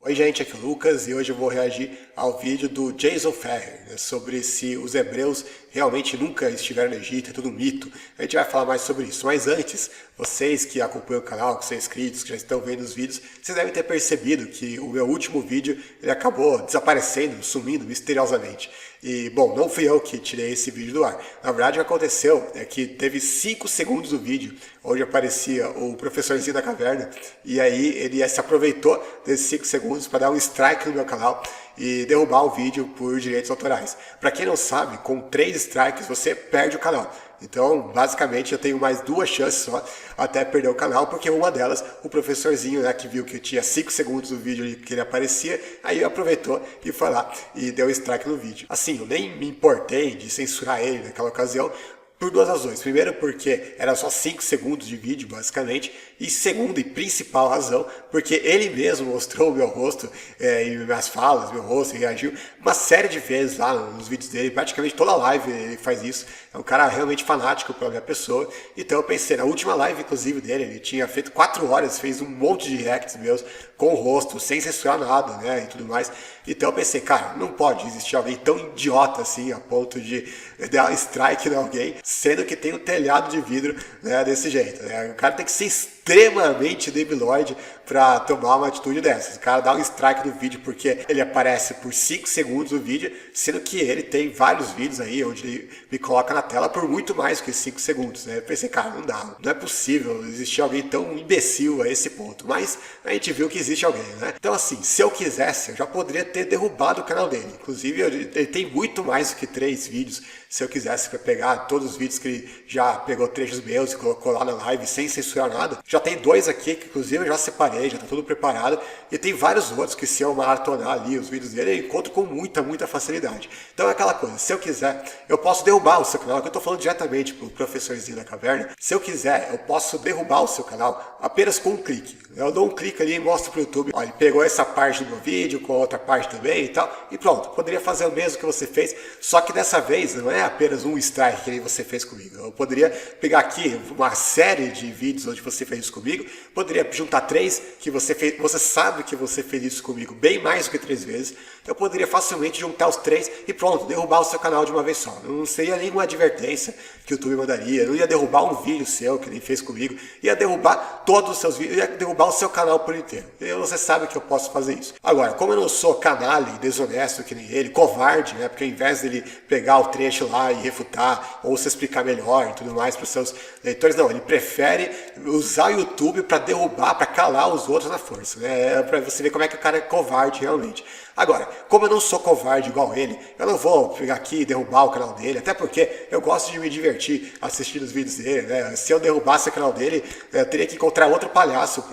Oi gente, aqui é o Lucas e hoje eu vou reagir ao vídeo do Jason Ferrer, né, sobre se os hebreus realmente nunca estiveram no Egito, é tudo um mito. A gente vai falar mais sobre isso, mas antes, vocês que acompanham o canal, que são inscritos, que já estão vendo os vídeos, vocês devem ter percebido que o meu último vídeo ele acabou desaparecendo, sumindo misteriosamente. E, bom, não fui eu que tirei esse vídeo do ar. Na verdade, o que aconteceu é que teve 5 segundos do vídeo onde aparecia o professorzinho da caverna e aí ele se aproveitou desses 5 segundos para dar um strike no meu canal e derrubar o vídeo por direitos autorais. Para quem não sabe, com 3 strikes você perde o canal. Então, basicamente, eu tenho mais 2 chances só até perder o canal, porque uma delas, o professorzinho, né, que viu que eu tinha 5 segundos do vídeo que ele aparecia, aí aproveitou e foi lá e deu strike no vídeo. Assim, eu nem me importei de censurar ele naquela ocasião, por 2 razões. Primeiro, porque era só 5 segundos de vídeo, basicamente. E segundo e principal razão, porque ele mesmo mostrou o meu rosto e minhas falas, meu rosto, e reagiu uma série de vezes lá nos vídeos dele. Praticamente toda live ele faz isso. É um cara realmente fanático pela minha pessoa. Então eu pensei, na última live, inclusive, dele, ele tinha feito 4 horas, fez um monte de reacts meus com o rosto, sem censurar nada, né, e tudo mais. Então eu pensei, cara, não pode existir alguém tão idiota assim, a ponto de dar um strike em alguém, sendo que tem um telhado de vidro, né, desse jeito, né? O cara tem que ser extremamente debilóide para tomar uma atitude dessas. O cara dá um strike no vídeo porque ele aparece por 5 segundos no vídeo, sendo que ele tem vários vídeos aí onde ele me coloca na tela por muito mais que 5 segundos, né? Eu pensei, cara, não dá, não é possível existir alguém tão imbecil a esse ponto, mas a gente viu que existe alguém, né? Então assim, se eu quisesse, eu já poderia ter derrubado o canal dele. Inclusive, ele tem muito mais do que 3 vídeos. Se eu quisesse pegar todos os vídeos que ele já pegou trechos meus e colocou lá na live sem censurar nada, já tem 2 aqui que inclusive eu já separei, já tá tudo preparado, e tem vários outros que se eu maratonar ali os vídeos dele, eu encontro com muita facilidade. Então é aquela coisa, se eu quiser, eu posso derrubar o seu canal, que eu tô falando diretamente pro professorzinho da caverna. Se eu quiser, eu posso derrubar o seu canal apenas com um clique. Eu dou um clique ali e mostro pro YouTube, olha, ele pegou essa parte do meu vídeo, com a outra parte também e tal, e pronto, poderia fazer o mesmo que você fez, só que dessa vez não é apenas um strike que você fez comigo. Eu poderia pegar aqui uma série de vídeos onde você fez isso comigo, poderia juntar 3 que você fez, você sabe que você fez isso comigo bem mais do que 3 vezes, eu poderia facilmente juntar os 3 e pronto, derrubar o seu canal de uma vez só. Não seria nenhuma advertência que o YouTube mandaria, não ia derrubar um vídeo seu que ele fez comigo, ia derrubar todos os seus vídeos, ia derrubar o seu canal por inteiro. E você sabe que eu posso fazer isso. Agora, como eu não sou canalha e desonesto que nem ele, covarde, né, porque ao invés dele pegar o trecho lá e refutar, ou se explicar melhor e tudo mais para os seus leitores, não, ele prefere usar o YouTube para derrubar, para calar os outros na força, né, para você ver como é que o cara é covarde realmente. Agora, como eu não sou covarde igual ele, eu não vou pegar aqui e derrubar o canal dele, até porque eu gosto de me divertir assistindo os vídeos dele, né? Se eu derrubasse o canal dele, eu teria que encontrar outro palhaço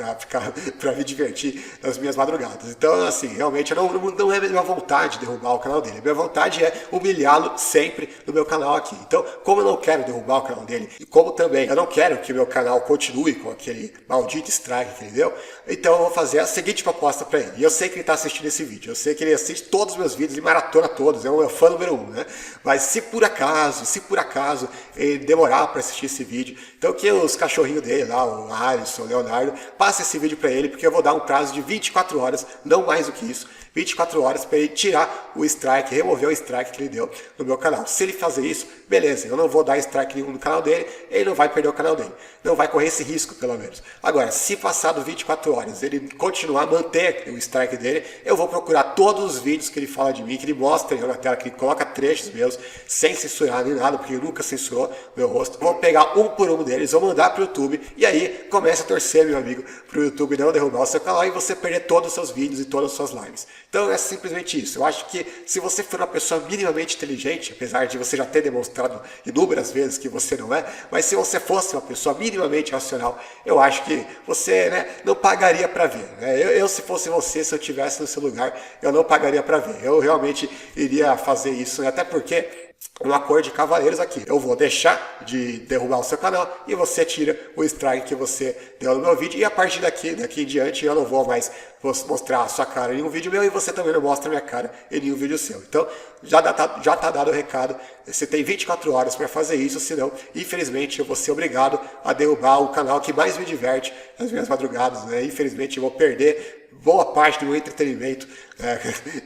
para me divertir nas minhas madrugadas. Então, assim, realmente não é minha vontade derrubar o canal dele. Minha vontade é humilhá-lo sempre no meu canal aqui. Então, como eu não quero derrubar o canal dele, e como também eu não quero que meu canal continue com aquele maldito strike que ele deu, então eu vou fazer a seguinte proposta para ele. E eu sei que ele está assistindo esse vídeo, eu sei que ele assiste todos os meus vídeos e maratona todos, é um fã número 1, né? Mas se por acaso ele demorar para assistir esse vídeo, então que os cachorrinhos dele lá, o Alisson, o Leonardo, passe esse vídeo para ele, porque eu vou dar um prazo de 24 horas, não mais do que isso, 24 horas para ele tirar o strike, remover o strike que ele deu no meu canal. Se ele fazer isso, beleza, eu não vou dar strike nenhum no canal dele, ele não vai perder o canal dele. Não vai correr esse risco, pelo menos. Agora, se passado 24 horas ele continuar a manter o strike dele, eu vou procurar todos os vídeos que ele fala de mim, que ele mostra na tela, que ele coloca trechos meus, sem censurar nem nada, porque ele nunca censurou meu rosto. Vou pegar um por um deles, vou mandar pro YouTube, e aí começa a torcer, meu amigo, pro YouTube não derrubar o seu canal e você perder todos os seus vídeos e todas as suas lives. Então é simplesmente isso. Eu acho que se você for uma pessoa minimamente inteligente, apesar de você já ter demonstrado inúmeras vezes que você não é, mas se você fosse uma pessoa minimamente racional, eu acho que você, né, não pagaria para ver, né? Eu, se fosse você, se eu estivesse no seu lugar, eu não pagaria para ver. Eu realmente iria fazer isso, até porque um acordo de cavaleiros aqui. Eu vou deixar de derrubar o seu canal e você tira o strike que você deu no meu vídeo, e a partir daqui em diante eu não vou mais vou mostrar a sua cara em um vídeo meu e você também não mostra a minha cara em nenhum vídeo seu. Então, já tá dado o recado. Você tem 24 horas para fazer isso, senão, infelizmente, eu vou ser obrigado a derrubar o canal que mais me diverte nas minhas madrugadas, né? Infelizmente, eu vou perder boa parte do meu entretenimento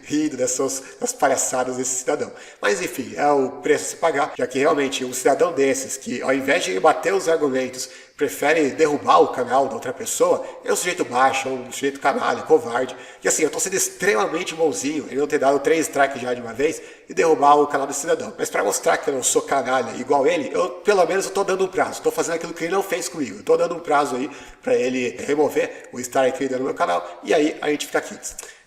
rindo das palhaçadas desse cidadão. Mas enfim, é o preço a se pagar, já que realmente um cidadão desses, que ao invés de rebater os argumentos, prefere derrubar o canal da outra pessoa, é um sujeito baixo, é um sujeito canalha, covarde. E assim, eu tô sendo extremamente bonzinho em não ter dado 3 strikes já de uma vez e derrubar o canal do cidadão. Mas para mostrar que eu não sou canalha igual ele, eu pelo menos eu tô dando um prazo. Tô fazendo aquilo que ele não fez comigo. Eu tô dando um prazo aí para ele remover o strike que ele deu no meu canal e aí a gente fica aqui.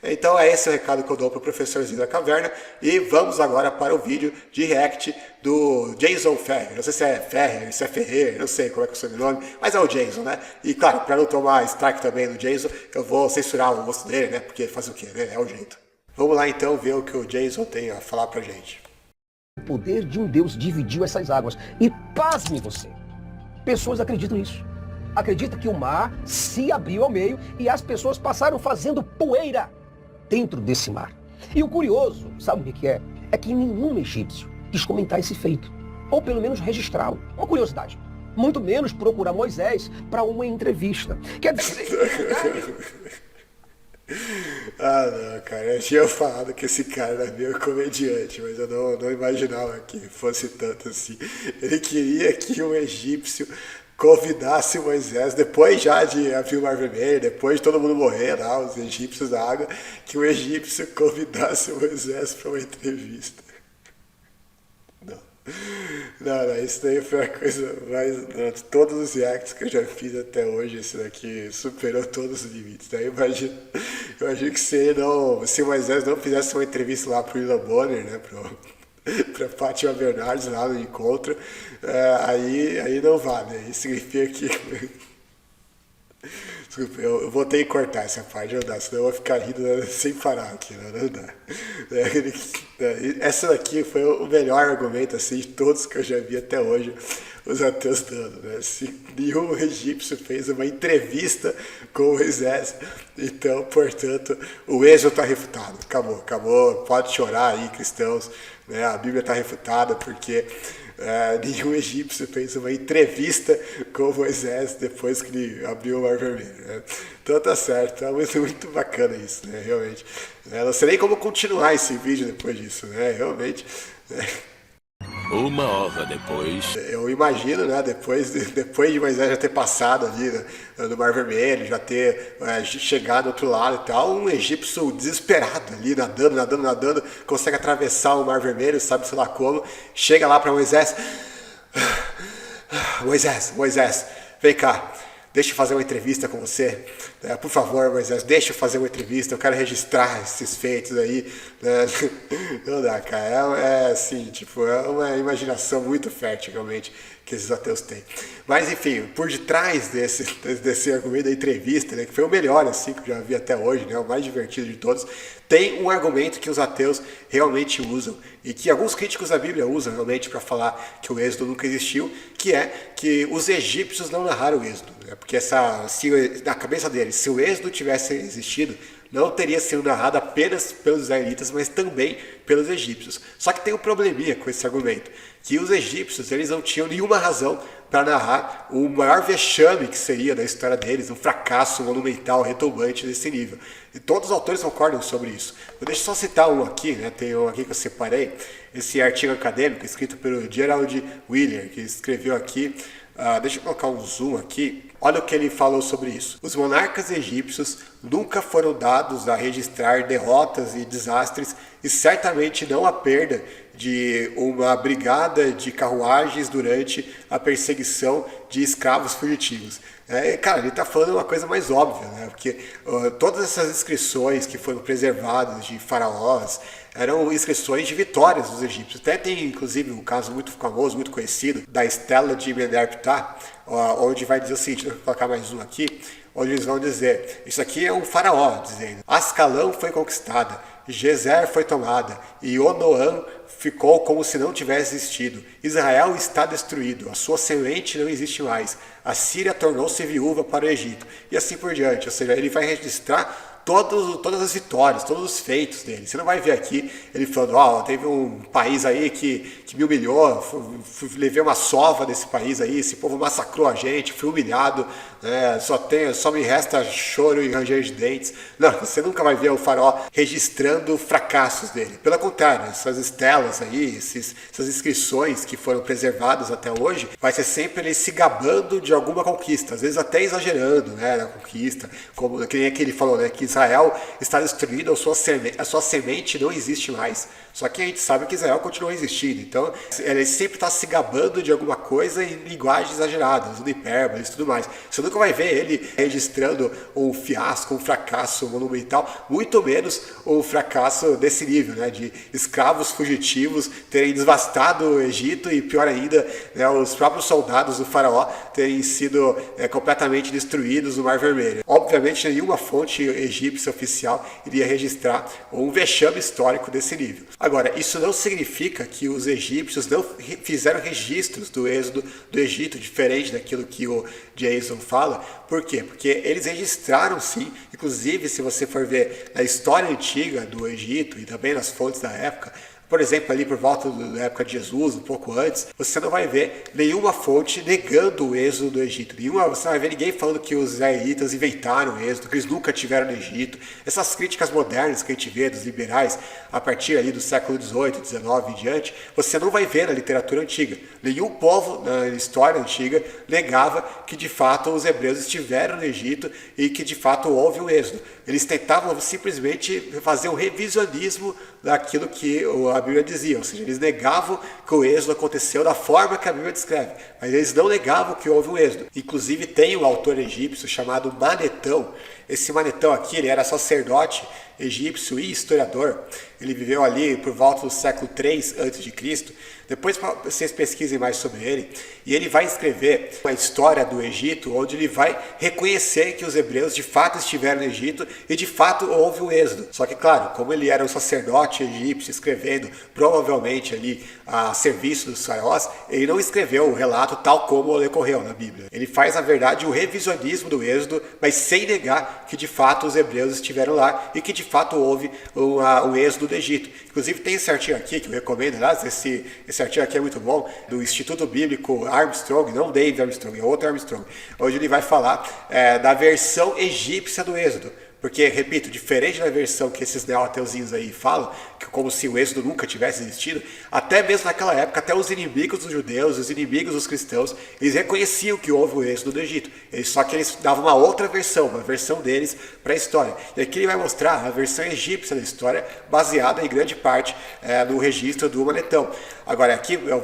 Então é esse o recado que eu dou para o professorzinho da caverna e vamos agora para o vídeo de react do Jason Ferrer. Não sei se é Ferrer, se é Ferrer, não sei como é que é o sobrenome, mas é o Jason, né? E claro, para não tomar strike também do Jason, eu vou censurar o rosto dele, né? Porque faz o quê, né? É o jeito. Vamos lá então ver o que o Jason tem a falar pra gente. O poder de um Deus dividiu essas águas. E pasme você, pessoas acreditam nisso. Acredita que o mar se abriu ao meio e as pessoas passaram fazendo poeira dentro desse mar. E o curioso, sabe o que é? É que nenhum egípcio quis comentar esse feito, ou pelo menos registrá-lo. Uma curiosidade. Muito menos procurar Moisés para uma entrevista. Quer dizer... Não, cara, eu tinha falado que esse cara era meio comediante, mas eu não imaginava que fosse tanto assim. Ele queria que um egípcio convidasse Moisés, depois já de abrir o Mar Vermelho, depois de todo mundo morrer lá, os egípcios da água, que o egípcio convidasse Moisés para uma entrevista. Não, isso daí foi a coisa mais... De todos os reacts que eu já fiz até hoje, esse daqui superou todos os limites. Daí eu imagino que se o Moisés não fizesse uma entrevista lá pro William Bonner, né, pra Fátima Bernardes lá no encontro, aí não vale, aí significa que... Desculpa, eu vou ter que cortar essa parte, não dá, senão eu vou ficar rindo sem parar aqui, não dá. Essa daqui foi o melhor argumento, assim, de todos que eu já vi até hoje, os ateus dando, né? Se nenhum egípcio fez uma entrevista com o Moisés, então, portanto, o êxodo está refutado, acabou, pode chorar aí, cristãos, né? A Bíblia está refutada porque... nenhum egípcio fez uma entrevista com Moisés depois que ele abriu o Mar Vermelho, né? Então tá certo, é muito bacana isso, né? Realmente. Não sei nem como continuar esse vídeo depois disso, né? Realmente. Né? Uma hora depois... Eu imagino, né, depois de Moisés já ter passado ali no Mar Vermelho, já ter chegado do outro lado e tal, um egípcio desesperado ali, nadando, consegue atravessar o Mar Vermelho, sabe sei lá como, chega lá para Moisés, Moisés, vem cá, deixa eu fazer uma entrevista com você, por favor, Moisés, deixa eu fazer uma entrevista, eu quero registrar esses feitos aí, né? Não dá, cara, é assim, tipo, é uma imaginação muito fértil, realmente, que esses ateus têm. Mas, enfim, por detrás desse argumento da entrevista, né, que foi o melhor, assim, que eu já vi até hoje, né, o mais divertido de todos, tem um argumento que os ateus realmente usam, e que alguns críticos da Bíblia usam realmente para falar que o êxodo nunca existiu, que é que os egípcios não narraram o êxodo, né, porque na cabeça deles, se o êxodo tivesse existido, não teria sido narrado apenas pelos israelitas, mas também pelos egípcios. Só que tem um probleminha com esse argumento, que os egípcios eles não tinham nenhuma razão para narrar o maior vexame que seria da história deles, um fracasso monumental, retumbante desse nível. E todos os autores concordam sobre isso. Deixa eu só citar um aqui, né? Tem um aqui que eu separei, esse artigo acadêmico escrito pelo Gerald Wheeler, que escreveu aqui. Deixa eu colocar um zoom aqui. Olha o que ele falou sobre isso. Os monarcas egípcios nunca foram dados a registrar derrotas e desastres e certamente não a perda de uma brigada de carruagens durante a perseguição de escravos fugitivos. Cara, ele está falando uma coisa mais óbvia, né? Porque todas essas inscrições que foram preservadas de faraós eram inscrições de vitórias dos egípcios. Até tem, inclusive, um caso muito famoso, muito conhecido, da Estela de Mener-Ptah, onde vai dizer o seguinte, vou colocar mais um aqui, onde eles vão dizer, isso aqui é um faraó, dizendo, Ascalão foi conquistada, Gezer foi tomada, e Onoã ficou como se não tivesse existido. Israel está destruído, a sua semente não existe mais. A Síria tornou-se viúva para o Egito. E assim por diante. Ou seja, ele vai registrar todas as vitórias, todos os feitos dele. Você não vai ver aqui ele falando, teve um país aí que me humilhou, levei uma sova desse país aí, esse povo massacrou a gente, fui humilhado, né, só me resta choro e ranger de dentes. Não, você nunca vai ver o Faraó registrando fracassos dele. Pelo contrário, essas estelas aí, essas inscrições que foram preservadas até hoje, vai ser sempre ele se gabando de alguma conquista, às vezes até exagerando, né, na conquista, como que nem ele falou, né, que Israel está destruído, a sua semente não existe mais. Só que a gente sabe que Israel continua existindo. Então, ele sempre está se gabando de alguma coisa em linguagens exageradas, usando hipérboles e tudo mais. Você nunca vai ver ele registrando um fiasco, um fracasso monumental, muito menos um fracasso desse nível, né, de escravos fugitivos terem devastado o Egito e, pior ainda, né, os próprios soldados do faraó terem sido completamente destruídos no Mar Vermelho. Obviamente, nenhuma fonte egípcia oficial iria registrar um vexame histórico desse nível. Agora, isso não significa que os egípcios não fizeram registros do êxodo do Egito, diferente daquilo que o Jason fala. Por quê? Porque eles registraram sim, inclusive se você for ver na história antiga do Egito e também nas fontes da época, por exemplo, ali por volta da época de Jesus, um pouco antes, você não vai ver nenhuma fonte negando o êxodo do Egito. Você não vai ver ninguém falando que os israelitas inventaram o êxodo, que eles nunca tiveram no Egito. Essas críticas modernas que a gente vê dos liberais a partir ali do século XVIII, XIX e diante, você não vai ver na literatura antiga. Nenhum povo na história antiga negava que de fato os hebreus estiveram no Egito e que de fato houve o êxodo. Eles tentavam simplesmente fazer um revisionismo daquilo que a Bíblia dizia, ou seja, eles negavam que o êxodo aconteceu da forma que a Bíblia descreve, mas eles não negavam que houve um êxodo. Inclusive tem um autor egípcio chamado Manetão. Esse Manetão aqui, ele era sacerdote egípcio e historiador. Ele viveu ali por volta do século III a.C. Depois vocês pesquisem mais sobre ele. E ele vai escrever uma história do Egito, onde ele vai reconhecer que os hebreus de fato estiveram no Egito e de fato houve o êxodo. Só que, claro, como ele era um sacerdote egípcio escrevendo provavelmente ali a serviço dos faraós, ele não escreveu o relato tal como ocorreu na Bíblia. Ele faz, na verdade, o revisionismo do êxodo, mas sem negar que de fato os hebreus estiveram lá e que de fato houve o êxodo do Egito. Inclusive tem esse artigo aqui que eu recomendo, aliás, esse artigo aqui é muito bom, do Instituto Bíblico Armstrong, não Dave Armstrong, é outro Armstrong, onde ele vai falar da versão egípcia do êxodo. Porque, repito, diferente da versão que esses neoateuzinhos aí falam, que como se o êxodo nunca tivesse existido, até mesmo naquela época, até os inimigos dos judeus, os inimigos dos cristãos, eles reconheciam que houve o êxodo do Egito. Só que eles davam uma outra versão, uma versão deles para a história. E aqui ele vai mostrar a versão egípcia da história, baseada em grande parte no registro do Manetão. Agora, aqui eu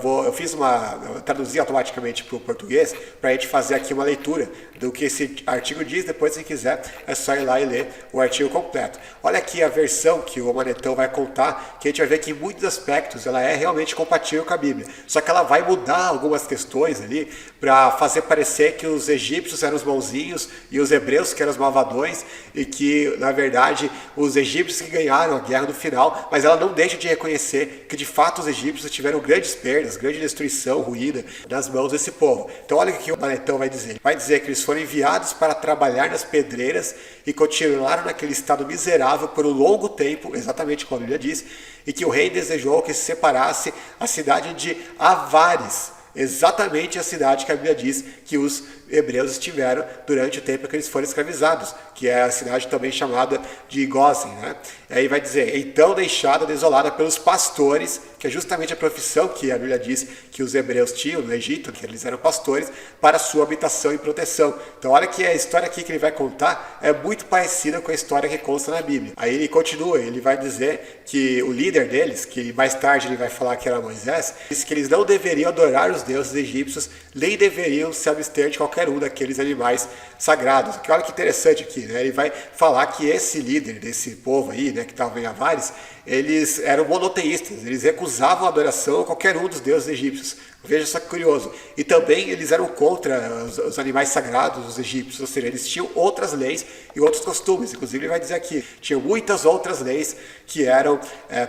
traduzi automaticamente para o português, para a gente fazer aqui uma leitura do que esse artigo diz. Depois, se quiser, é só ir lá e ler o artigo completo. Olha aqui a versão que o Manetão vai contar, que a gente vai ver que em muitos aspectos ela é realmente compatível com a Bíblia. Só que ela vai mudar algumas questões ali para fazer parecer que os egípcios eram os bonzinhos e os hebreus que eram os malvadões e que, na verdade, os egípcios que ganharam a guerra no final, mas ela não deixa de reconhecer que, de fato, os egípcios tiveram grandes perdas, grande destruição, ruína nas mãos desse povo. Então olha o que o Manetão vai dizer. Vai dizer que eles foram enviados para trabalhar nas pedreiras e continuaram naquele estado miserável por um longo tempo, exatamente como a Bíblia diz, e que o rei desejou que se separasse a cidade de Avares, exatamente a cidade que a Bíblia diz que os hebreus estiveram durante o tempo que eles foram escravizados, que é a cidade também chamada de Gósen, né? E aí vai dizer, então deixada desolada pelos pastores, que é justamente a profissão que a Bíblia diz que os hebreus tinham no Egito, que eles eram pastores, para sua habitação e proteção. Então olha que a história aqui que ele vai contar é muito parecida com a história que consta na Bíblia. Aí ele continua, ele vai dizer que o líder deles, que mais tarde ele vai falar que era Moisés, disse que eles não deveriam adorar os deuses egípcios, nem deveriam se abster de qualquer um daqueles animais sagrados. Que olha que interessante aqui, né? Ele vai falar que esse líder desse povo aí, né, que estava em Avares, eles eram monoteístas, eles recusavam a adoração a qualquer um dos deuses egípcios. Veja só que curioso. E também eles eram contra os animais sagrados dos egípcios, ou seja, eles tinham outras leis e outros costumes. Inclusive ele vai dizer aqui, tinham muitas outras leis que eram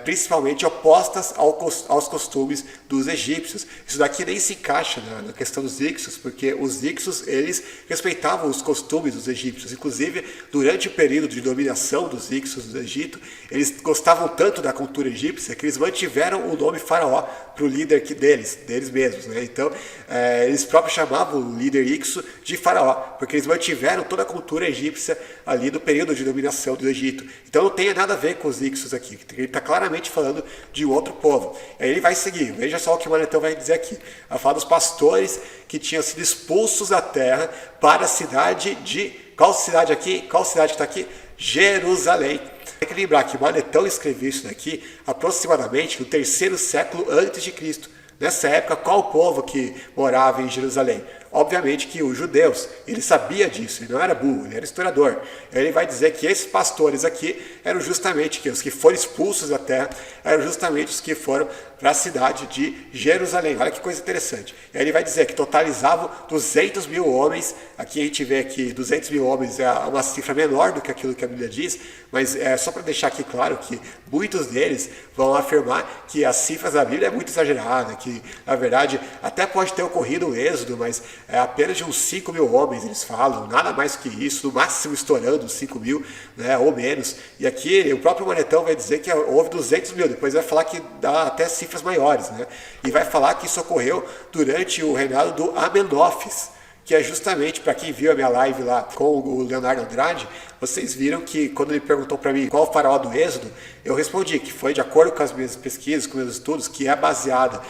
principalmente opostas aos costumes dos egípcios. Isso daqui nem se encaixa na questão dos Ixos, porque os Ixos egípcios, eles respeitavam os costumes dos egípcios. Inclusive, durante o período de dominação dos Hyksos do Egito, eles gostavam tanto da cultura egípcia que eles mantiveram o nome faraó para o líder deles mesmos, né? Então, eles próprios chamavam o líder Hykso de faraó, porque eles mantiveram toda a cultura egípcia ali do período de dominação do Egito. Então não tem nada a ver com os Hyksos aqui, ele está claramente falando de outro povo. Aí ele vai seguir, veja só o que o Manetão vai dizer aqui. Vai falar dos pastores que tinham sido expulsos da terra para a cidade de... Qual cidade aqui? Qual cidade que está aqui? Jerusalém. Tem que lembrar que Manetão escreveu isso daqui aproximadamente no 3º século antes de Cristo. Nessa época, qual o povo que morava em Jerusalém? Obviamente que os judeus. Ele sabia disso, ele não era burro, ele era historiador. Ele vai dizer que esses pastores aqui eram justamente que os que foram expulsos da terra, eram justamente os que foram para a cidade de Jerusalém. Olha que coisa interessante. E aí ele vai dizer que totalizavam 200 mil homens. Aqui a gente vê que 200 mil homens é uma cifra menor do que aquilo que a Bíblia diz, mas é só para deixar aqui claro que muitos deles vão afirmar que as cifras da Bíblia é muito exagerada, que na verdade até pode ter ocorrido um êxodo, mas é apenas de uns 5 mil homens, eles falam, nada mais que isso, no máximo estourando 5 mil, né, ou menos. E aqui o próprio Manetão vai dizer que houve 200 mil, depois vai falar que dá até cifras maiores, né? E vai falar que isso ocorreu durante o reinado do Amenófis, que é justamente, para quem viu a minha live lá com o Leonardo Andrade, vocês viram que quando ele perguntou para mim qual o faraó do Êxodo, eu respondi que foi de acordo com as minhas pesquisas, com meus estudos, que é baseada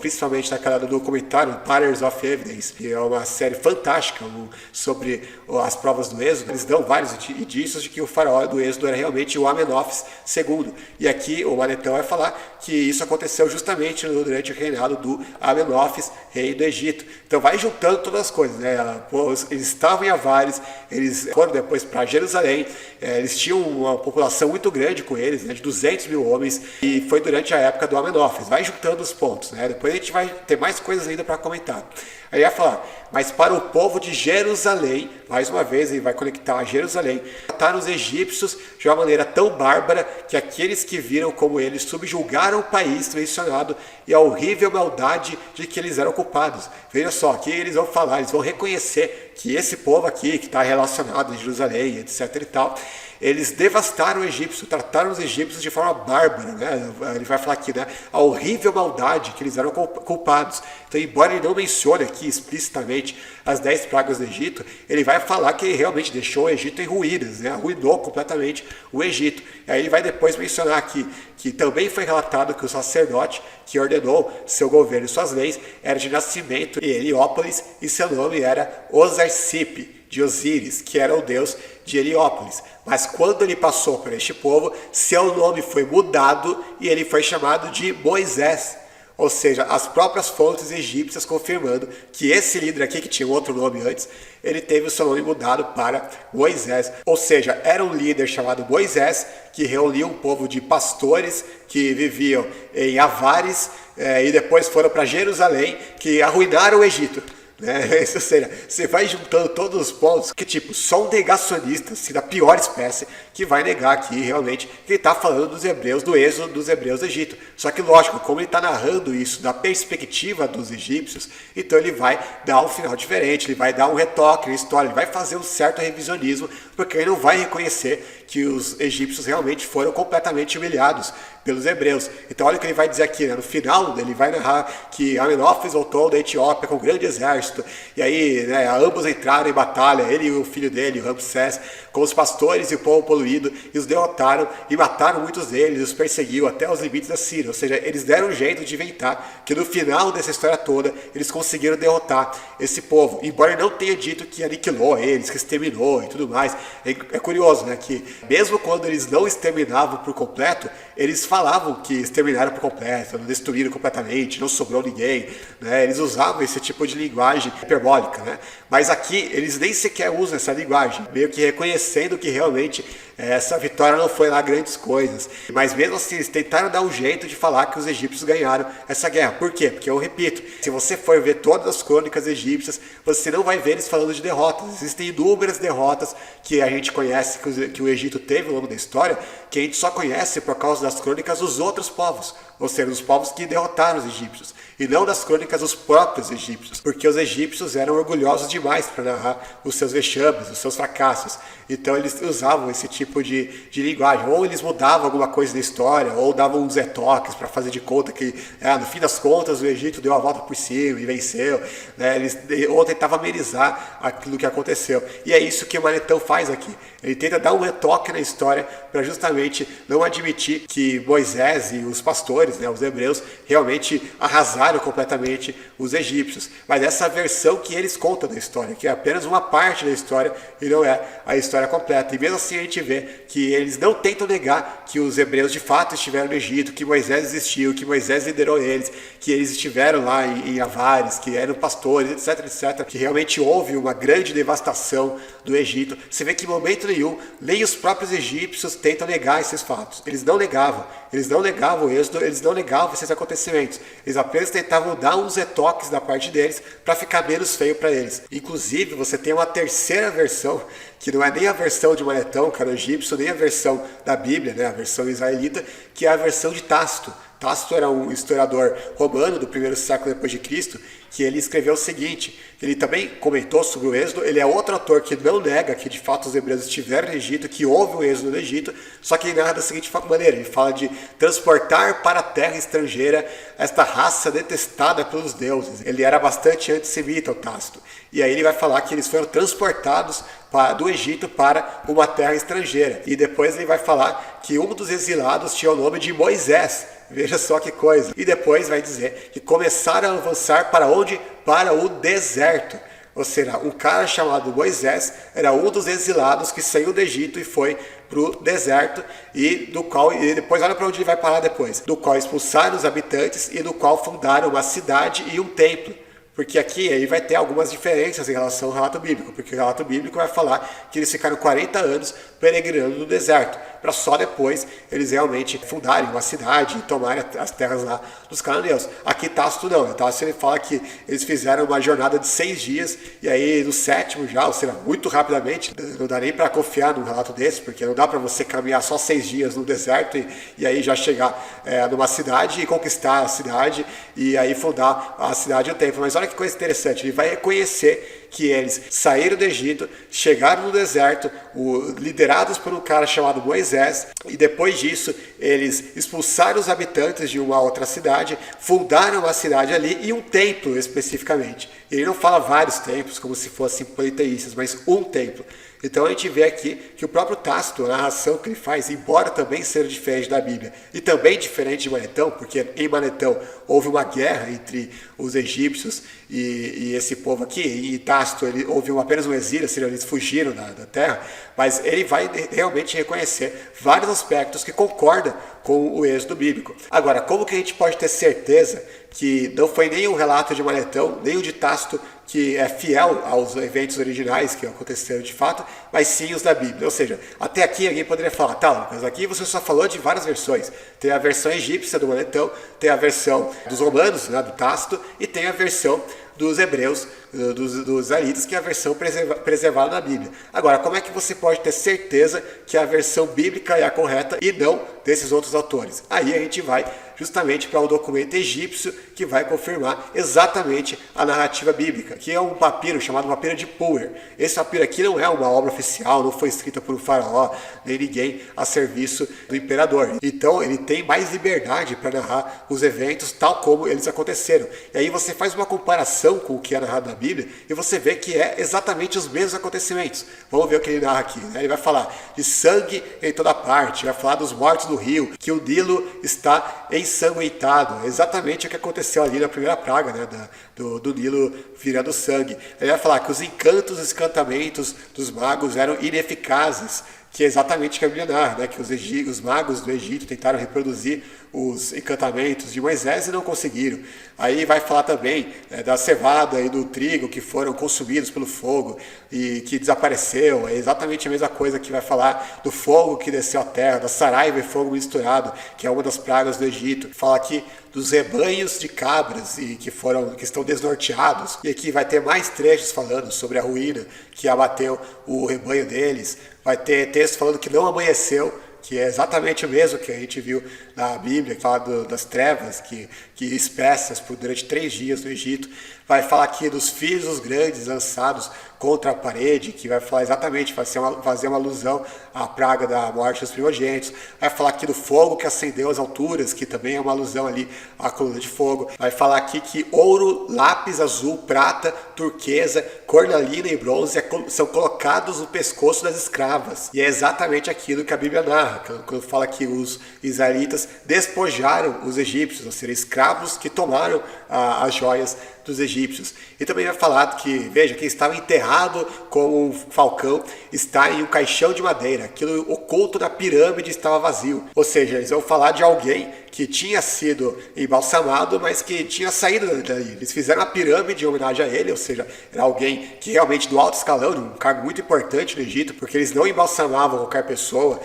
principalmente naquela do documentário Patterns of Evidence, que é uma série fantástica sobre as provas do Êxodo. Eles dão vários indícios de que o faraó do Êxodo era realmente o Amenófis II. E aqui o Manetão vai falar que isso aconteceu justamente durante o reinado do Amenófis, rei do Egito. Então vai juntando todas as coisas, né? Eles estavam em Avares, eles foram depois para Jerusalém, eles tinham uma população muito grande com eles, né, de 200 mil homens, e foi durante a época do Amenófis. Vai juntando os pontos, né? Depois a gente vai ter mais coisas ainda para comentar. Aí vai falar, mas para o povo de Jerusalém, mais uma vez ele vai conectar a Jerusalém, trataram os egípcios de uma maneira tão bárbara que aqueles que viram como eles subjugaram o país mencionado e a horrível maldade de que eles eram culpados. Veja só, aqui eles vão falar, eles vão reconhecer que esse povo aqui, que está relacionado a Jerusalém, etc e tal, eles devastaram o egípcio, trataram os egípcios de forma bárbara, né? Ele vai falar aqui, né? A horrível maldade que eles eram culpados. Então, embora ele não mencione aqui explicitamente as 10 pragas do Egito, ele vai falar que ele realmente deixou o Egito em ruínas, né? Arruinou completamente o Egito. E aí ele vai depois mencionar aqui que também foi relatado que o sacerdote que ordenou seu governo e suas leis era de nascimento em Heliópolis e seu nome era Osarsipe, de Osíris, que era o deus de Heliópolis. Mas quando ele passou por este povo, seu nome foi mudado e ele foi chamado de Moisés. Ou seja, as próprias fontes egípcias confirmando que esse líder aqui, que tinha outro nome antes, ele teve o seu nome mudado para Moisés. Ou seja, era um líder chamado Moisés, que reunia um povo de pastores que viviam em Avares e depois foram para Jerusalém, que arruinaram o Egito. Ou seja, você vai juntando todos os pontos que, tipo, só um negacionista, assim, da pior espécie, que vai negar aqui realmente que ele está falando dos hebreus, do êxodo dos hebreus do Egito. Só que, lógico, como ele está narrando isso da perspectiva dos egípcios, então ele vai dar um final diferente, ele vai dar um retoque na história, ele vai fazer um certo revisionismo, porque ele não vai reconhecer que os egípcios realmente foram completamente humilhados pelos hebreus. Então olha o que ele vai dizer aqui, né? No final ele vai narrar que Amenófis voltou da Etiópia com um grande exército, e aí, né, ambos entraram em batalha, ele e o filho dele, Ramsés, com os pastores e o povo poluído, e os derrotaram e mataram muitos deles, e os perseguiu até os limites da Síria. Ou seja, eles deram um jeito de inventar que no final dessa história toda eles conseguiram derrotar esse povo, embora ele não tenha dito que aniquilou eles, que exterminou e tudo mais. É curioso, né, que mesmo quando eles não exterminavam por completo, eles falavam que exterminaram por completo, destruíram completamente, não sobrou ninguém, né? Eles usavam esse tipo de linguagem hiperbólica, né? Mas aqui eles nem sequer usam essa linguagem, meio que reconhecendo que realmente essa vitória não foi lá grandes coisas. Mas mesmo assim, eles tentaram dar um jeito de falar que os egípcios ganharam essa guerra. Por quê? Porque eu repito, se você for ver todas as crônicas egípcias, você não vai ver eles falando de derrotas. Existem inúmeras derrotas que a gente conhece que o Egito Egito teve ao longo da história, que a gente só conhece por causa das crônicas dos outros povos, ou seja, os povos que derrotaram os egípcios, e não das crônicas dos próprios egípcios, porque os egípcios eram orgulhosos demais para narrar os seus vexames, os seus fracassos. Então eles usavam esse tipo de linguagem, ou eles mudavam alguma coisa na história, ou davam uns retoques para fazer de conta que, no fim das contas, o Egito deu a volta por cima e venceu, né? Ou tentavam amenizar aquilo que aconteceu. E é isso que o Manetão faz aqui. Ele tenta dar um retoque na história para justamente não admitir que Moisés e os pastores, né, os hebreus, realmente arrasaram completamente os egípcios. Mas essa versão que eles contam da história, que é apenas uma parte da história e não é a história completa. E mesmo assim a gente vê que eles não tentam negar que os hebreus de fato estiveram no Egito, que Moisés existiu, que Moisés liderou eles, que eles estiveram lá em Avares, que eram pastores, etc, etc. Que realmente houve uma grande devastação do Egito. Você vê que em momento nenhum, nem os próprios egípcios tentam negar esses fatos. Eles não negavam o êxodo, eles não negavam esses acontecimentos. Eles apenas tentavam dar uns retoques da parte deles para ficar menos feio para eles. Inclusive, você tem uma terceira versão, que não é nem a versão de Manetão, cara egípcio, nem a versão da Bíblia, né, a versão israelita, que é a versão de Tácito. Tácito era um historiador romano do primeiro século depois de Cristo, que ele escreveu o seguinte, ele também comentou sobre o êxodo, ele é outro autor que não nega que de fato os hebreus estiveram no Egito, que houve um êxodo no Egito, só que ele narra da seguinte maneira, ele fala de transportar para a terra estrangeira esta raça detestada pelos deuses. Ele era bastante antissemita, o Tácito, e aí ele vai falar que eles foram transportados do Egito para uma terra estrangeira, e depois ele vai falar que um dos exilados tinha o nome de Moisés. Veja só que coisa. E depois vai dizer que começaram a avançar para onde? Para o deserto. Ou seja, um cara chamado Moisés era um dos exilados que saiu do Egito e foi para o deserto, e depois olha para onde ele vai parar depois, do qual expulsaram os habitantes e do qual fundaram uma cidade e um templo. Porque aqui aí vai ter algumas diferenças em relação ao relato bíblico, porque o relato bíblico vai falar que eles ficaram 40 anos peregrinando no deserto, para só depois eles realmente fundarem uma cidade e tomarem as terras lá dos cananeus. Aqui Tácito não, Tácito ele fala que eles fizeram uma jornada de 6 dias, e aí no 7º já, ou seja, muito rapidamente, não dá nem para confiar num relato desse, porque não dá para você caminhar só 6 dias no deserto e aí já chegar numa cidade e conquistar a cidade e aí fundar a cidade e o templo. Mas olha que coisa interessante, ele vai reconhecer que eles saíram do Egito, chegaram no deserto, liderados por um cara chamado Moisés, e depois disso eles expulsaram os habitantes de uma outra cidade, fundaram uma cidade ali e um templo especificamente. Ele não fala vários templos como se fossem politeístas, mas um templo. Então a gente vê aqui que o próprio Tácito, a narração que ele faz, embora também seja diferente da Bíblia, e também diferente de Manetão, porque em Manetão houve uma guerra entre os egípcios e esse povo aqui, e em Tácito houve apenas um exílio, ou seja, eles fugiram da terra, mas ele vai realmente reconhecer vários aspectos que concordam com o êxodo bíblico. Agora, como que a gente pode ter certeza que não foi nem o relato de Manetão, nem o de Tácito, que é fiel aos eventos originais que aconteceram de fato, mas sim os da Bíblia? Ou seja, até aqui alguém poderia falar, tá, Lucas, aqui você só falou de várias versões. Tem a versão egípcia do Manetão, tem a versão dos romanos, né, do Tácito, e tem a versão dos hebreus, dos israelitas, que é a versão preservada na Bíblia. Agora, como é que você pode ter certeza que a versão bíblica é a correta e não desses outros autores? Aí a gente vai justamente para o documento egípcio que vai confirmar exatamente a narrativa bíblica, que é um papiro chamado papiro de Puer. Esse papiro aqui não é uma obra oficial, não foi escrita por um faraó, nem ninguém a serviço do imperador. Então ele tem mais liberdade para narrar os eventos tal como eles aconteceram. E aí você faz uma comparação com o que é narrado na Bíblia e você vê que é exatamente os mesmos acontecimentos. Vamos ver o que ele narra aqui, né? Ele vai falar de sangue em toda parte, vai falar dos mortos do rio, que o Nilo está ensanguentado, exatamente o que aconteceu ali na primeira praga, né, do Nilo virando sangue. Ele vai falar que os encantos e os encantamentos dos magos eram ineficazes, que é exatamente o que a Bíblia narra, né, que os magos do Egito tentaram reproduzir os encantamentos de Moisés e não conseguiram. Aí vai falar também da cevada e do trigo que foram consumidos pelo fogo e que desapareceu. É exatamente a mesma coisa que vai falar do fogo que desceu à terra, da saraiva e fogo misturado, que é uma das pragas do Egito. Fala aqui dos rebanhos de cabras e que estão desnorteados. E aqui vai ter mais trechos falando sobre a ruína que abateu o rebanho deles. vai ter texto falando que não amanheceu, que é exatamente o mesmo que a gente viu na Bíblia, que fala das trevas, que espessas por durante 3 dias no Egito. Vai falar aqui dos filhos dos grandes lançados contra a parede, que vai falar exatamente, fazer uma alusão à praga da morte dos primogênitos. Vai falar aqui do fogo que acendeu as alturas, que também é uma alusão ali à coluna de fogo. Vai falar aqui que ouro, lápis azul, prata, turquesa, cornalina e bronze são colocados no pescoço das escravas. E é exatamente aquilo que a Bíblia narra, quando fala que os israelitas despojaram os egípcios, ou seja, escravos que tomaram as joias dos egípcios. E também vai falar que, veja, quem estava enterrado como um falcão está em um caixão de madeira. Aquilo oculto na pirâmide estava vazio. Ou seja, eles vão falar de alguém que tinha sido embalsamado, mas que tinha saído dali. Eles fizeram a pirâmide em homenagem a ele, ou seja, era alguém que realmente do alto escalão, um cargo muito importante no Egito, porque eles não embalsamavam qualquer pessoa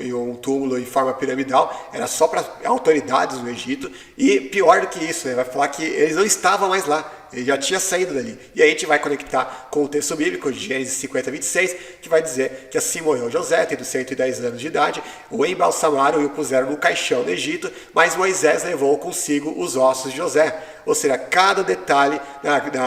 em um túmulo em forma piramidal, era só para autoridades no Egito. E pior do que isso, vai falar que eles não estavam mais lá. Ele já tinha saído dali. E aí a gente vai conectar com o texto bíblico de Gênesis 50, 26, que vai dizer que assim morreu José, tendo 110 anos de idade, o embalsamaram e o puseram no caixão no Egito, mas Moisés levou consigo os ossos de José. Ou seja, cada detalhe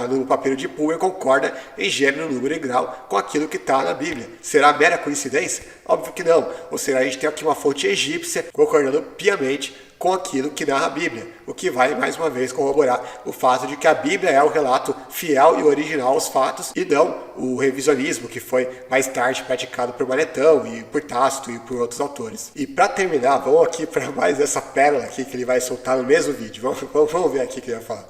no papiro de Púer concorda em gênero, número e grau com aquilo que está na Bíblia. Será mera coincidência? Óbvio que não. Ou seja, a gente tem aqui uma fonte egípcia concordando piamente com aquilo que narra a Bíblia, o que vai mais uma vez corroborar o fato de que a Bíblia é o relato fiel e original aos fatos e não o revisionismo que foi mais tarde praticado por Manetão e por Tácito e por outros autores. E para terminar, vamos aqui para mais essa pérola aqui que ele vai soltar no mesmo vídeo. Vamos ver aqui o que ele vai falar.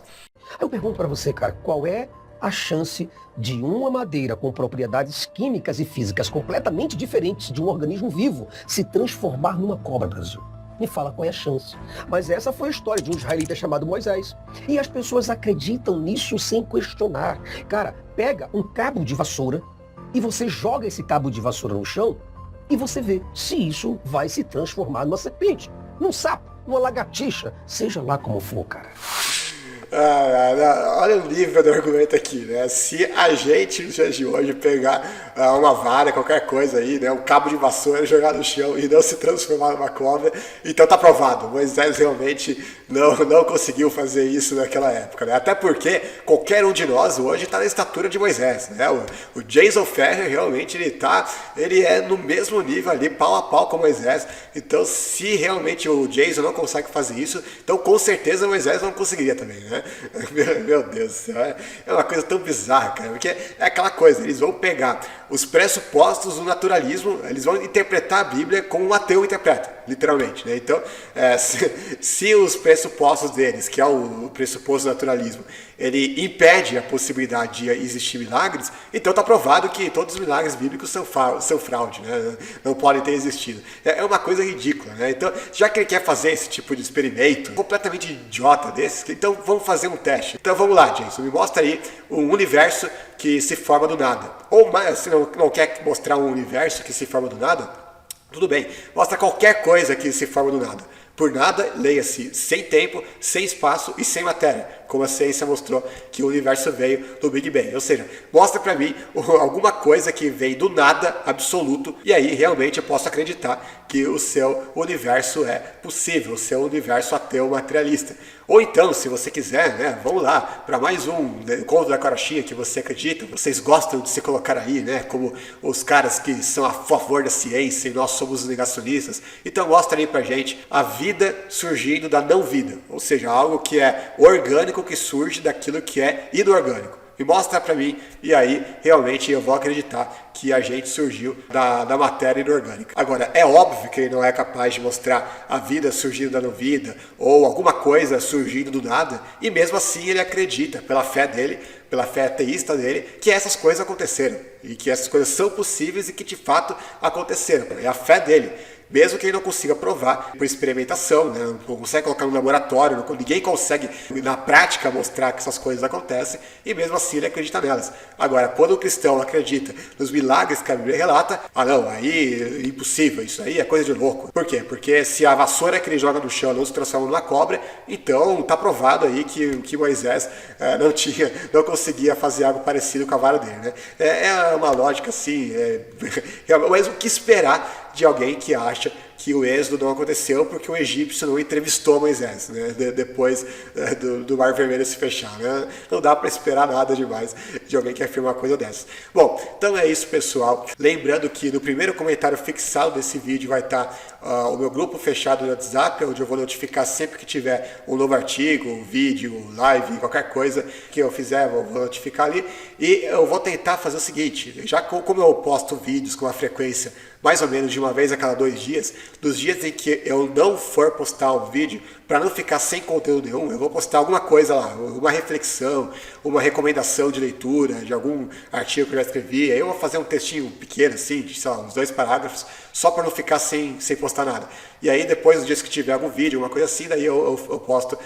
Eu pergunto para você, cara, qual é a chance de uma madeira com propriedades químicas e físicas completamente diferentes de um organismo vivo se transformar numa cobra, Brasil? Me fala qual é a chance. Mas essa foi a história de um israelita chamado Moisés. E as pessoas acreditam nisso sem questionar. Cara, pega um cabo de vassoura e você joga esse cabo de vassoura no chão e você vê se isso vai se transformar numa serpente, num sapo, numa lagartixa, seja lá como for, cara. Olha o nível do argumento aqui, né? Se a gente, nos dias de hoje, pegar uma vara, qualquer coisa aí, né? Um cabo de vassoura, jogar no chão e não se transformar numa cobra, então tá provado. Moisés realmente não conseguiu fazer isso naquela época, né? Até porque qualquer um de nós hoje está na estatura de Moisés, né? O Jason Ferrer realmente ele é no mesmo nível ali, pau a pau com Moisés. Então, se realmente o Jason não consegue fazer isso, então com certeza Moisés não conseguiria também, né? Meu Deus do céu, é uma coisa tão bizarra, cara, porque é aquela coisa, eles vão pegar os pressupostos do naturalismo, eles vão interpretar a Bíblia como um ateu interpreta, literalmente, né? Então, se os pressupostos deles, que é o pressuposto do naturalismo, ele impede a possibilidade de existir milagres, então está provado que todos os milagres bíblicos são fraude, né? Não podem ter existido. É uma coisa ridícula, né? Então, já que ele quer fazer esse tipo de experimento completamente idiota desses, então vamos fazer um teste. Então vamos lá, Jason, me mostra aí um universo que se forma do nada. Ou mais, se não quer mostrar um universo que se forma do nada, tudo bem, mostra qualquer coisa que se forma do nada. Por nada, leia-se sem tempo, sem espaço e sem matéria, como a ciência mostrou que o universo veio do Big Bang. Ou seja, mostra para mim alguma coisa que vem do nada absoluto e aí realmente eu posso acreditar que o seu universo é possível, o seu universo ateu materialista. Ou então, se você quiser, né, vamos lá para mais um encontro da carochinha que você acredita, vocês gostam de se colocar aí, né, como os caras que são a favor da ciência e nós somos os negacionistas. Então mostra aí pra gente a vida surgindo da não vida, ou seja, algo que é orgânico que surge daquilo que é inorgânico. E mostra para mim, e aí realmente eu vou acreditar que a gente surgiu da matéria inorgânica. Agora, é óbvio que ele não é capaz de mostrar a vida surgindo da não vida, ou alguma coisa surgindo do nada, e mesmo assim ele acredita, pela fé dele, pela fé ateísta dele, que essas coisas aconteceram, e que essas coisas são possíveis e que de fato aconteceram. É a fé dele. Mesmo que ele não consiga provar por experimentação, né? Não consegue colocar no laboratório, ninguém consegue na prática mostrar que essas coisas acontecem, e mesmo assim ele acredita nelas. Agora, quando o cristão acredita nos milagres milagres que a Bíblia relata, não, aí impossível, isso aí é coisa de louco. Por quê? Porque se a vassoura que ele joga no chão não se transforma numa cobra, então tá provado aí que Moisés não conseguia fazer algo parecido com a vara dele, né? É uma lógica assim, mas o que esperar de alguém que acha que o êxodo não aconteceu porque o egípcio não entrevistou Moisés, né? Depois do Mar Vermelho se fechar, né? Não dá para esperar nada demais de alguém que afirma uma coisa dessas. Bom, então é isso, pessoal. Lembrando que no primeiro comentário fixado desse vídeo vai estar o meu grupo fechado no WhatsApp, onde eu vou notificar sempre que tiver um novo artigo, vídeo, live, qualquer coisa que eu fizer, eu vou notificar ali. E eu vou tentar fazer o seguinte, já como eu posto vídeos com uma frequência mais ou menos de uma vez a cada 2 dias, dos dias em que eu não for postar um vídeo, para não ficar sem conteúdo nenhum, eu vou postar alguma coisa lá, uma reflexão, uma recomendação de leitura, de algum artigo que eu já escrevi. Aí eu vou fazer um textinho pequeno, assim, de, sei lá, uns 2 parágrafos, só para não ficar sem postar nada. E aí depois, nos dias que tiver algum vídeo, uma coisa assim, daí eu posto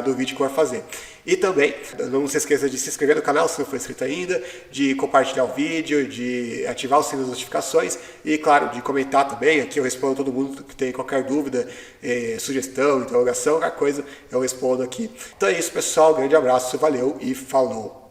do vídeo que eu vou fazer. E também, não se esqueça de se inscrever no canal se não for inscrito ainda, de compartilhar o vídeo, de ativar o sino das notificações e, claro, de comentar também. Aqui eu respondo todo mundo que tem qualquer dúvida, sugestão, interrogação, qualquer coisa eu respondo aqui. Então é isso, pessoal. Grande abraço, valeu e falou!